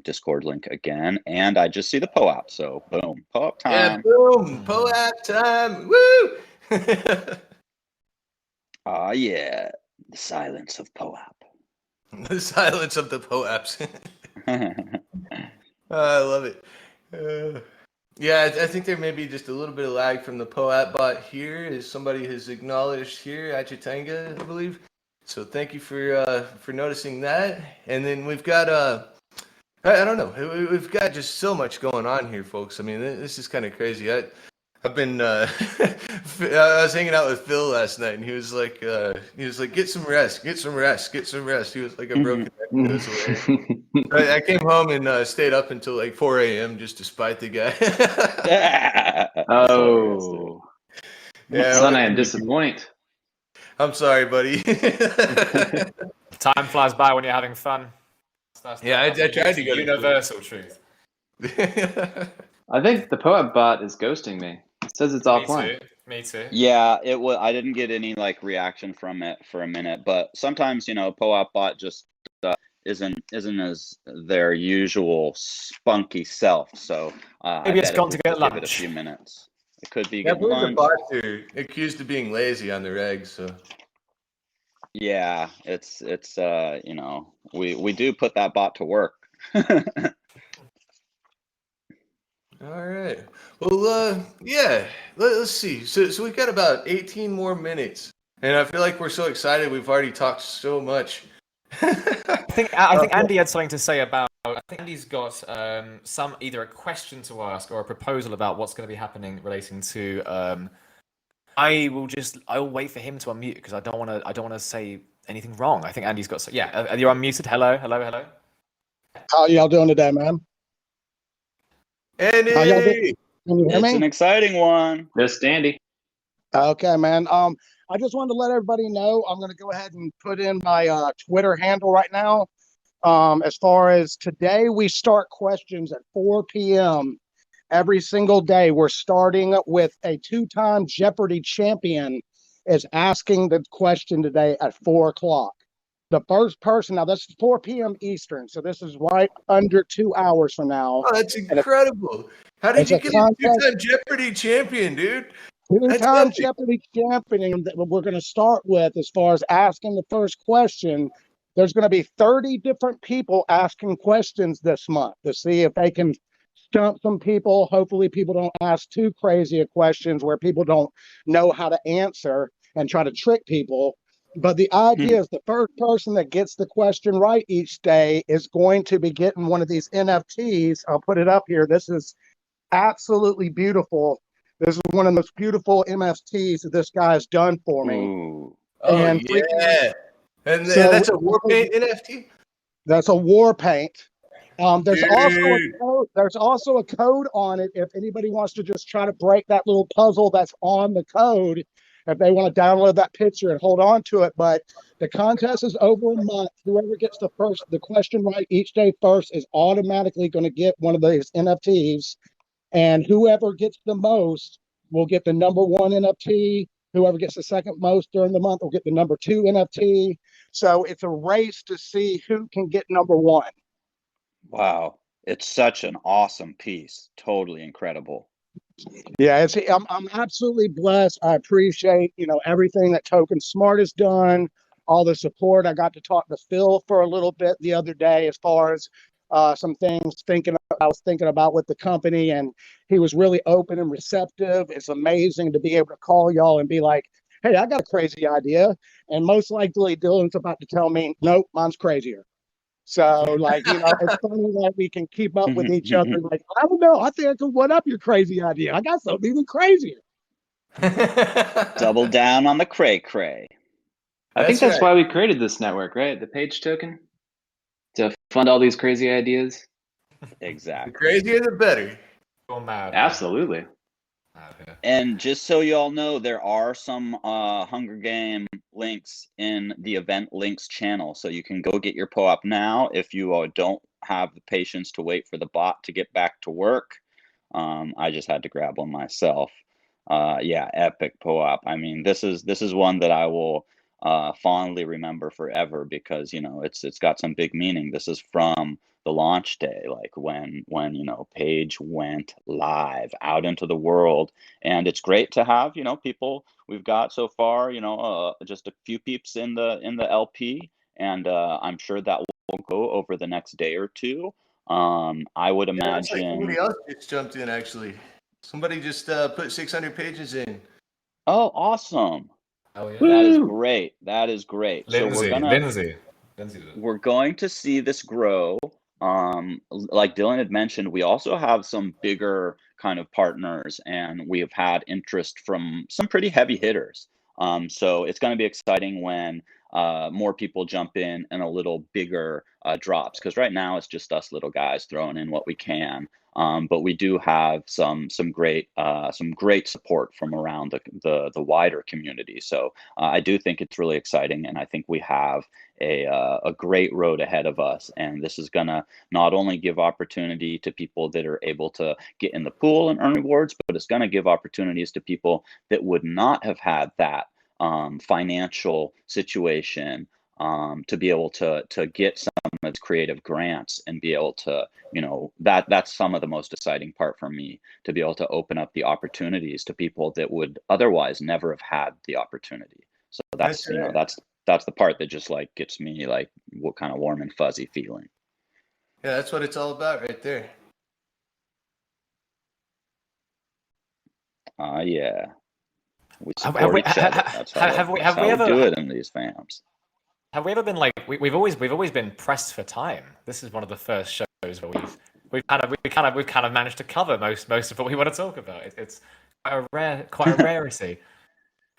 Discord link again. And I just see the POAP, so boom, POAP time. Yeah, boom, POAP time. Woo! Ah, yeah, the silence of POAP. The silence of the POAPs. I love it. Yeah, I think there may be just a little bit of lag from the POAP bot here, as somebody has acknowledged here, Achitanga, I believe. So thank you for noticing that. And then we've got I don't know, we've got just so much going on here, folks. I mean, this is kind of crazy. I've been I was hanging out with Phil last night, and he was like, get some rest, get some rest, get some rest. He was like a broken neck. It was hilarious. I came home and stayed up until like 4 a.m. just to spite the guy. Oh, Yeah, son, I am disappointed. I'm sorry, buddy. Time flies by when you're having fun. Yeah, I tried to go to universal truth. I think the POAP bot is ghosting me. It says it's offline. Me too. Yeah, it was. I didn't get any like reaction from it for a minute, but sometimes POAP bot just isn't as their usual spunky self. So Maybe it's gone to get lunch. Give it a few minutes. It could be Yeah, getting lunch. the bots are accused of being lazy on the regs. So yeah, it's we do put that bot to work. all right. Well, yeah. Let's see. So we've got about 18 more minutes, and I feel like we're so excited. We've already talked so much. I think Andy had something to say about. I think Andy's got some either a question to ask or a proposal about what's going to be happening relating to. I'll wait for him to unmute because I don't want to say anything wrong. I think Andy's got. Yeah, you're unmuted. Hello. How y'all doing today, man? Andy, How y'all doing? Can you hear It's me? an exciting one. Just Andy. Okay, man. I just wanted to let everybody know I'm going to go ahead and put in my Twitter handle right now. As far as today, we start questions at 4 p.m. every single day. We're starting with a two-time Jeopardy champion is asking the question today at 4 o'clock. The first person, now that's 4 p.m. Eastern, so this is right under 2 hours from now. oh, that's incredible! How did you get a two-time Jeopardy champion, dude? Two-time Jeopardy champion that we're going to start with as far as asking the first question. There's going to be 30 different people asking questions this month to see if they can stump some people. Hopefully people don't ask too crazy of questions where people don't know how to answer and try to trick people. But the idea is the first person that gets the question right each day is going to be getting one of these NFTs. I'll put it up here. This is absolutely beautiful. This is one of the most beautiful NFTs that this guy has done for me. Ooh. Oh, and yeah. And so, that's a war paint NFT? That's a war paint. There's also a code on it if anybody wants to just try to break that little puzzle that's on the code, if they want to download that picture and hold on to it. But the contest is over a month. Whoever gets the question right each day first is automatically going to get one of these NFTs. And whoever gets the most will get the number one NFT. Whoever gets the second most during the month will get the number 2 NFT. So it's a race to see who can get number 1. Wow. It's such an awesome piece. Totally incredible. Yeah, I'm absolutely blessed. I appreciate, everything that TOKENSMART has done, all the support. I got to talk to Phil for a little bit the other day as far as some things I was thinking about with the company, and he was really open and receptive. It's amazing to be able to call y'all and be like, hey, I got a crazy idea. And most likely Dylan's about to tell me, nope, mine's crazier. So, it's funny that we can keep up with each other. Like, I don't know. I think I could one up your crazy idea. I got something even crazier. Double down on the cray-cray. I think that's why we created this network, right? The page token to fund all these crazy ideas. Exactly. The crazier, the better. You're mad. Absolutely. And just so you all know, there are some Hunger Game links in the event links channel. So you can go get your POAP now if you don't have the patience to wait for the bot to get back to work. I just had to grab one myself. Yeah, epic POAP. I mean, this is one that I will fondly remember forever because, you know, it's got some big meaning. This is from the launch day, like when you know, Paige went live out into the world. And it's great to have, you know, people we've got so far, you know, just a few peeps in the LP, and I'm sure that will go over the next day or two. I would Yeah, looks like imagine. somebody else just jumped in. Actually, somebody just put 600 pages in. Oh, awesome! Oh yeah. That is Woo! great. That is great. So Lindsay did it. we're going to see this grow. Like Dylan had mentioned, we also have some bigger kind of partners, and we have had interest from some pretty heavy hitters. So it's going to be exciting when more people jump in and a little bigger drops, because right now it's just us little guys throwing in what we can. But we do have some great support from around the wider community. So I do think it's really exciting, and I think we have a great road ahead of us. And this is gonna not only give opportunity to people that are able to get in the pool and earn rewards, but it's gonna give opportunities to people that would not have had that financial situation to be able to get some of those creative grants and be able to, you know, that's some of the most exciting part for me, to be able to open up the opportunities to people that would otherwise never have had the opportunity. So that's, you know, that's the part that just like gets me like what kind of warm and fuzzy feeling. Yeah, that's what it's all about right there. Yeah. We Have support we, each other. That's how have we, that's have we how ever, we do it in these fams. have we ever been like, we've always been pressed for time. This is one of the first shows where we've kind of managed to cover most of what we want to talk about. It's quite a rarity.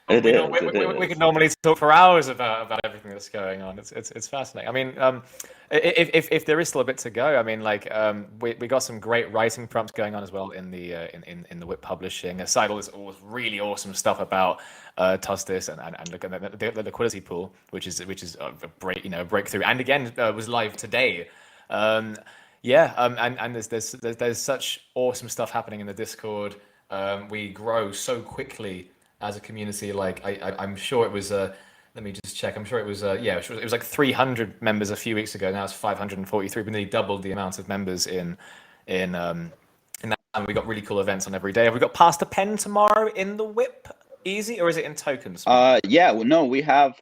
It We, is. we could normally talk for hours about everything that's going on. It's fascinating. I mean, if there is still a bit to go, I mean, like we got some great writing prompts going on as well in the in the WIP publishing. Aside all this really awesome stuff about Tostis and look at the liquidity pool, which is a breakthrough, and again was live today. Yeah, and there's such awesome stuff happening in the Discord. We grow so quickly as a community. Like I'm sure it was let me just check. I'm sure it was it was like 300 members a few weeks ago. Now it's 543. We nearly doubled the amount of members in that. And we got really cool events on every day. Have we got Past the Pen tomorrow in the WIP? Easy, or is it in TOKENSMART? Yeah, well, no, we have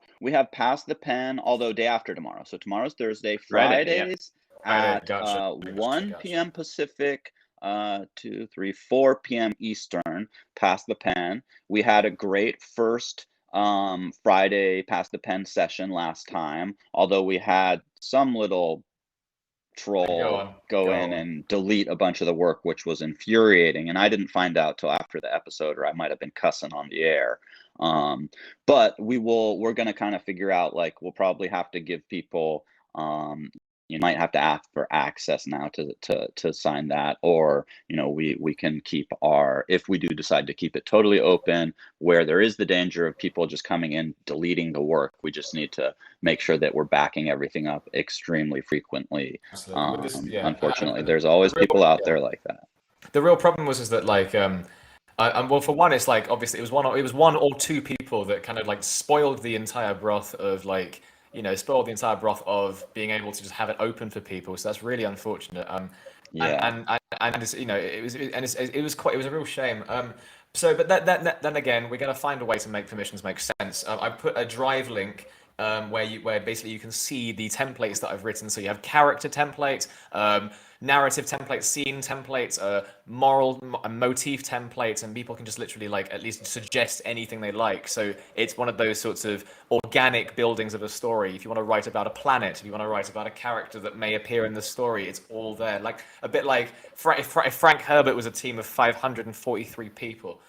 Past the Pen, although day after tomorrow. So tomorrow's Thursday. Fridays at Gotcha. 1 p.m. Pacific, 2, 3, 4 p.m. Eastern, Past the Pen. We had a great first Friday Past the Pen session last time, although we had some little troll go in and delete a bunch of the work, which was infuriating, and I didn't find out till after the episode, or I might have been cussing on the air. But we're going to kind of figure out, like, we'll probably have to give people you might have to ask for access now to sign that, or, you know, we can keep if we do decide to keep it totally open, where there is the danger of people just coming in, deleting the work. We just need to make sure that we're backing everything up extremely frequently. Unfortunately, there's always people out there like that. The real problem was that like well, for one, it's like obviously it was one or two people that kind of like spoiled the entire broth of like, you know, spoiled the entire broth of being able to just have it open for people. So that's really unfortunate. And it's, you know, it was a real shame. So, but then again, we're going to find a way to make permissions make sense. I put a drive link where basically you can see the templates that I've written. So you have character templates, narrative templates, scene templates, moral motif templates, and people can just literally like at least suggest anything they like. So it's one of those sorts of organic buildings of a story. If you want to write about a planet, if you want to write about a character that may appear in the story, it's all there. Like a bit like if Frank Herbert was a team of 543 people.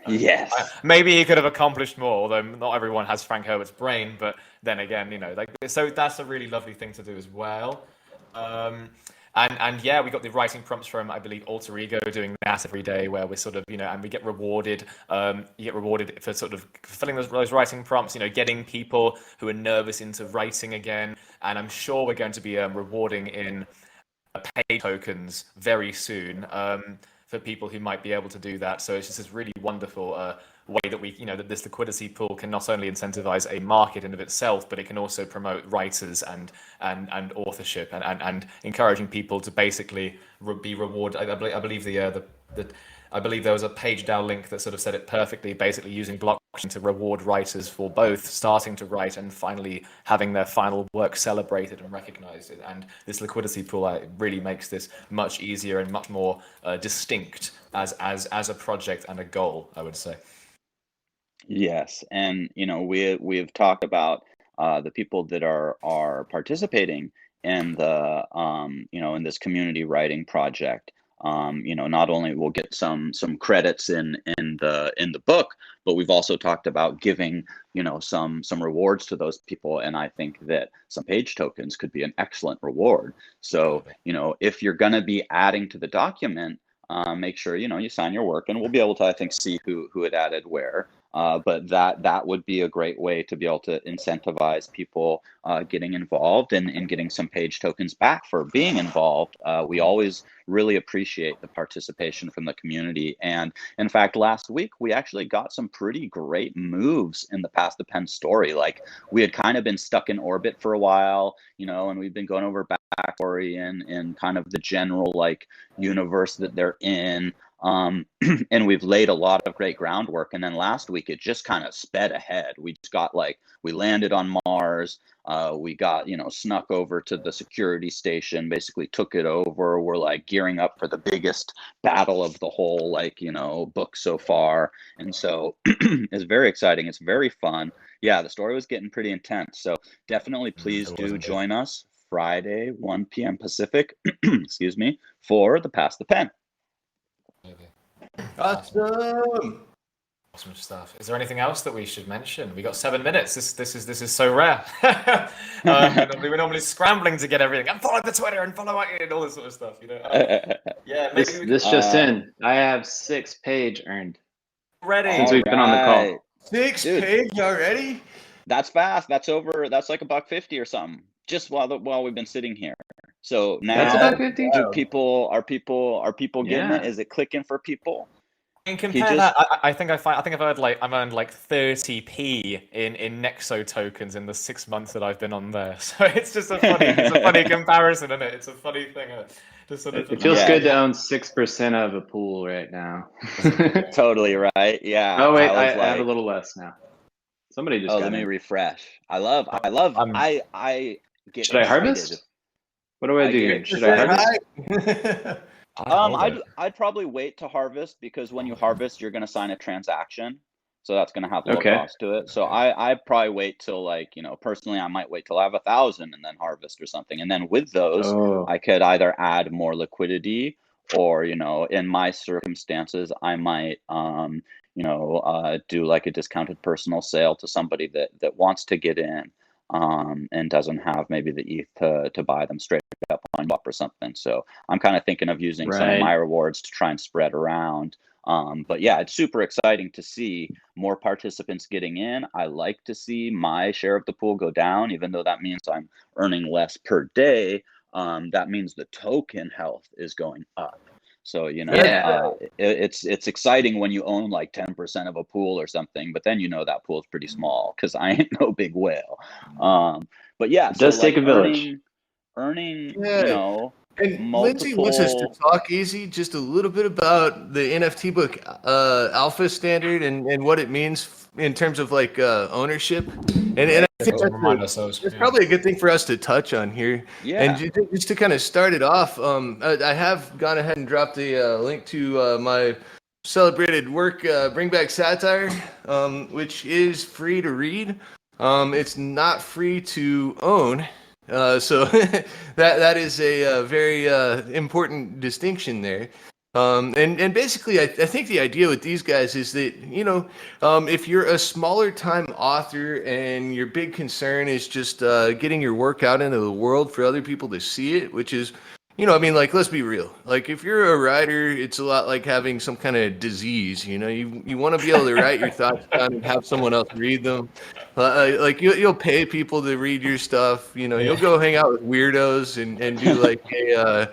Yes. Maybe he could have accomplished more, although not everyone has Frank Herbert's brain. But then again, you know, like, so that's a really lovely thing to do as well. And yeah, we got the writing prompts from, I believe, Alter Ego doing that every day, where we're sort of, and we get rewarded. You get rewarded for sort of fulfilling those writing prompts, getting people who are nervous into writing again. And I'm sure we're going to be rewarding in paid tokens very soon for people who might be able to do that. So it's just this really wonderful way that that this liquidity pool can not only incentivize a market in of itself, but it can also promote writers and authorship and encouraging people to basically be rewarded. I believe I believe there was a PageDAO link that sort of said it perfectly, basically using blockchain to reward writers for both starting to write and finally having their final work celebrated and recognized. And this liquidity pool really makes this much easier and much more distinct as a project and a goal, I would say. Yes, and we've talked about the people that are participating in the in this community writing project. Not only we'll get some credits in the book, but we've also talked about giving some rewards to those people, and I think that some page tokens could be an excellent reward. So if you're going to be adding to the document, make sure you sign your work, and we'll be able to, I think, see who had added where. But that would be a great way to be able to incentivize people getting involved and getting some page tokens back for being involved. We always really appreciate the participation from the community. And in fact, last week, we actually got some pretty great moves in the Pass the Pen story. Like, we had kind of been stuck in orbit for a while, and we've been going over backstory and kind of the general universe that they're in. And we've laid a lot of great groundwork. And then last week, it just kind of sped ahead. We just got we landed on Mars. We got, snuck over to the security station, basically took it over. We're gearing up for the biggest battle of the whole, book so far. And so it's very exciting. It's very fun. Yeah, the story was getting pretty intense. So definitely please do join us Friday, 1 p.m. Pacific, excuse me, for the Pass the Pen. Awesome. Awesome stuff. Is there anything else that we should mention? We got 7 minutes. This is so rare. We're normally scrambling to get everything. And follow the Twitter and follow it and all this sort of stuff. Yeah. Maybe this just in. I have 6 page earned ready since we've been on the call. 6 page already? That's fast. That's like $1.50 or something. Just while we've been sitting here. So now, that's $1.50. Are people getting it? Is it clicking for people? And compare that, I think I've earned I'm earned 30p in Nexo tokens in the 6 months that I've been on there. So it's just a funny comparison, isn't it? It's a funny thing. It feels good to own 6% of a pool right now. Totally right. Yeah. Oh wait, I have a little less now. Somebody just. Let me refresh. I get. Should I harvest? What do I do here? Should I harvest? I'd probably wait to harvest, because when you harvest, you're going to sign a transaction, so that's going to have a cost to it. So I'd probably wait till personally, I might wait till I have 1,000 and then harvest or something. And then with those, I could either add more liquidity, or in my circumstances, I might do a discounted personal sale to somebody that wants to get in. And doesn't have maybe the ETH to buy them straight up on up or something. So I'm kind of thinking of using some of my rewards to try and spread around. But yeah, it's super exciting to see more participants getting in. I like to see my share of the pool go down, even though that means I'm earning less per day. That means the token health is going up. So it's exciting when you own 10% of a pool or something, but then that pool is pretty small, because I ain't no big whale. But yeah, it does take a village. Earning And Lindsay wants us to talk easy just a little bit about the NFT book alpha standard and what it means in terms of ownership. And I think that's probably a good thing for us to touch on here. Yeah. And just to kind of start it off, I have gone ahead and dropped the link to my celebrated work, Bring Back Satire, which is free to read. It's not free to own. So that is a very important distinction there. And basically, I think the idea with these guys is that, if you're a smaller time author and your big concern is just getting your work out into the world for other people to see it, which is, I mean, like, let's be real. Like, if you're a writer, it's a lot like having some kind of disease. You want to be able to write your thoughts down and have someone else read them. Like, you'll pay people to read your stuff. You'll go hang out with weirdos and do like a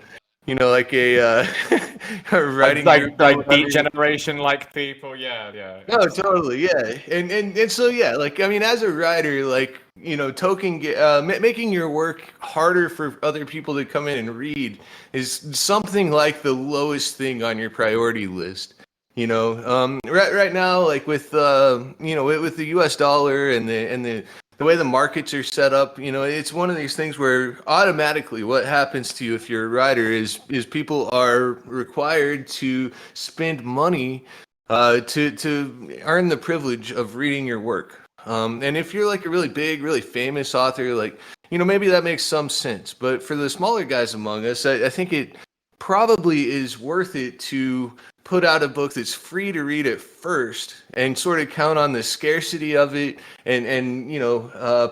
a writing group or like whatever. Beat Generation like people. Yeah. No, totally, yeah, and so yeah, like I mean, as a writer, like making your work harder for other people to come in and read is something like the lowest thing on your priority list. Right now, like with with the U.S. dollar and the way the markets are set up, it's one of these things where automatically what happens to you if you're a writer is people are required to spend money to earn the privilege of reading your work. And if you're like a really big, really famous author, like, maybe that makes some sense. But for the smaller guys among us, I think it probably is worth it to put out a book that's free to read at first and sort of count on the scarcity of it and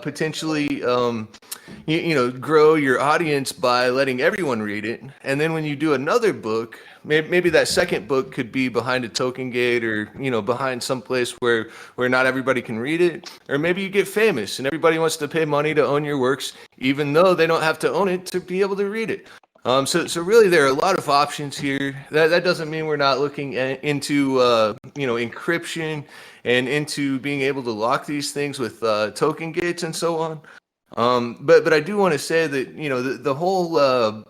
potentially grow your audience by letting everyone read it. And then when you do another book, maybe that second book could be behind a token gate or behind some place where not everybody can read it. Or maybe you get famous and everybody wants to pay money to own your works even though they don't have to own it to be able to read it. So really, there are a lot of options here. That doesn't mean we're not looking into encryption and into being able to lock these things with token gates and so on. But I do want to say that the whole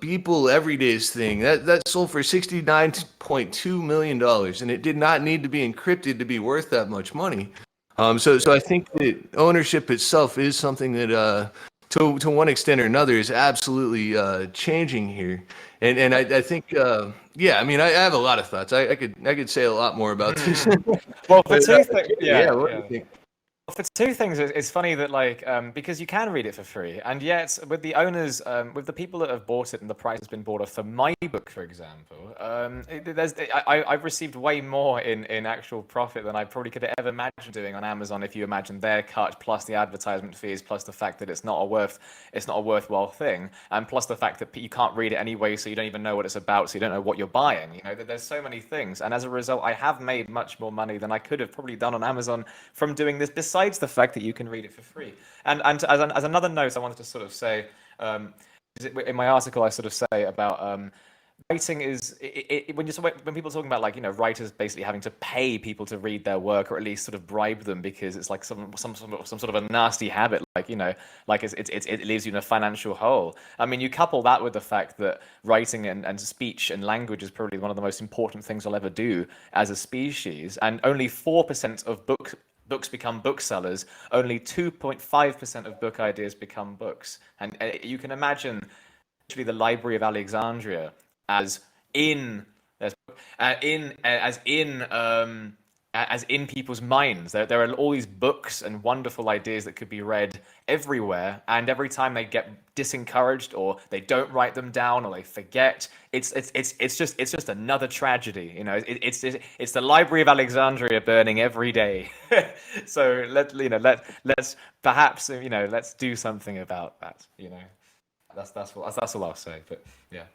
Beeple Everydays thing that sold for $69.2 million, and it did not need to be encrypted to be worth that much money. So I think that ownership itself is something that to one extent or another is absolutely changing here. And I think I mean I have a lot of thoughts. I could say a lot more about this. Well, for two things, What do you think? For two things, it's funny that because you can read it for free, and yet with the owners, with the people that have bought it, and the price has been bought off for my book, for example, I've received way more in actual profit than I probably could have ever imagined doing on Amazon. If you imagine their cut plus the advertisement fees, plus the fact that it's not a worthwhile thing, and plus the fact that you can't read it anyway, so you don't even know what it's about, so you don't know what you're buying. There's so many things, and as a result, I have made much more money than I could have probably done on Amazon from doing this. Besides the fact that you can read it for free. And as another note, I wanted to sort of say, in my article, I sort of say about writing is when people are talking about writers basically having to pay people to read their work or at least sort of bribe them because it's like some sort of a nasty habit, it leaves you in a financial hole. I mean, you couple that with the fact that writing and speech and language is probably one of the most important things I'll ever do as a species, and only 4% of books become booksellers, only 2.5% of book ideas become books. And you can imagine literally the Library of Alexandria as in people's minds. There are all these books and wonderful ideas that could be read everywhere, and every time they get disencouraged or they don't write them down or they forget, it's just another tragedy. It's the Library of Alexandria burning every day. So let's perhaps let's do something about that. That's all I'll say. But yeah.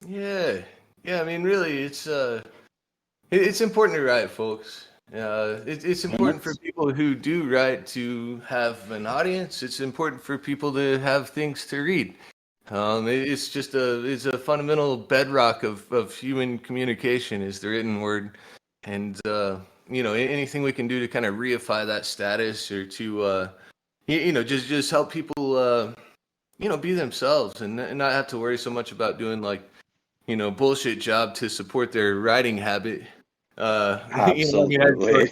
Yeah. I mean, really, it's important to write, folks. It's important for people who do write to have an audience. It's important for people to have things to read. It's a fundamental bedrock of human communication is the written word, and anything we can do to kind of reify that status or to just help people be themselves and not have to worry so much about doing bullshit job to support their writing habit. Absolutely.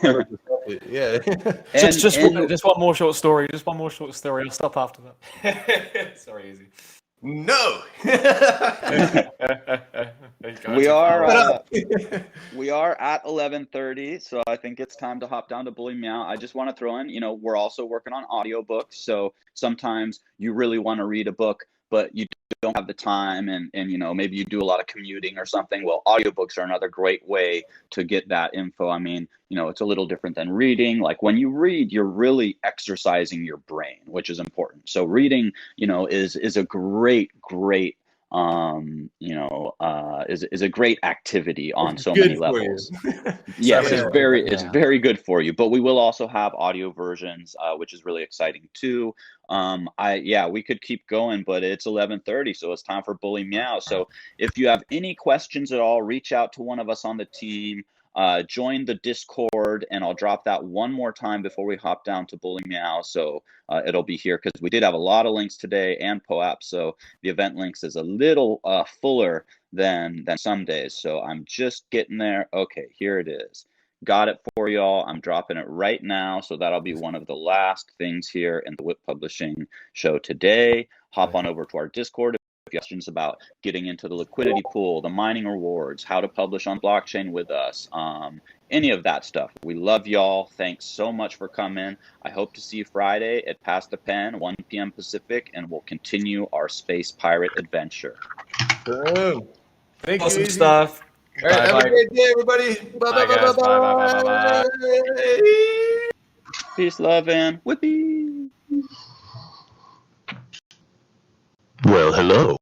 Yeah. Just one more short story. I'll stop after that. Sorry, Easy. No. we are at 11:30, so I think it's time to hop down to Bully Meow. I just want to throw in, we're also working on audiobooks, so sometimes you really want to read a book, but you don't have the time and maybe you do a lot of commuting or something. Well, audiobooks are another great way to get that info. I mean, it's a little different than reading. Like when you read, you're really exercising your brain, which is important. So reading, is a great is a great activity on so Good many for you. levels. Yes, Certainly it's not. very Yeah. good for you. But we will also have audio versions, which is really exciting too. We could keep going, but it's 11:30, so it's time for Bully Meow. So if you have any questions at all, reach out to one of us on the team. Join the Discord, and I'll drop that one more time before we hop down to Bully Meow. So it'll be here because we did have a lot of links today and POAP. So the event links is a little fuller than some days. So I'm just getting there. Okay, here it is. Got it for y'all. I'm dropping it right now. So that'll be one of the last things here in the WIP Publishing show today. Hop on over to our Discord. Questions about getting into the liquidity pool, the mining rewards, how to publish on blockchain with us, any of that stuff. We love y'all. Thanks so much for coming. I hope to see you Friday at Pass the Pen, 1 p.m. Pacific, and we'll continue our space pirate adventure. Boom. Thank Awesome you, Easy. stuff. All right, have Bye-bye. a great day, everybody. Bye, Bye, guys. Bye, bye, bye, bye, bye. Peace, love, and whippy. Well, hello.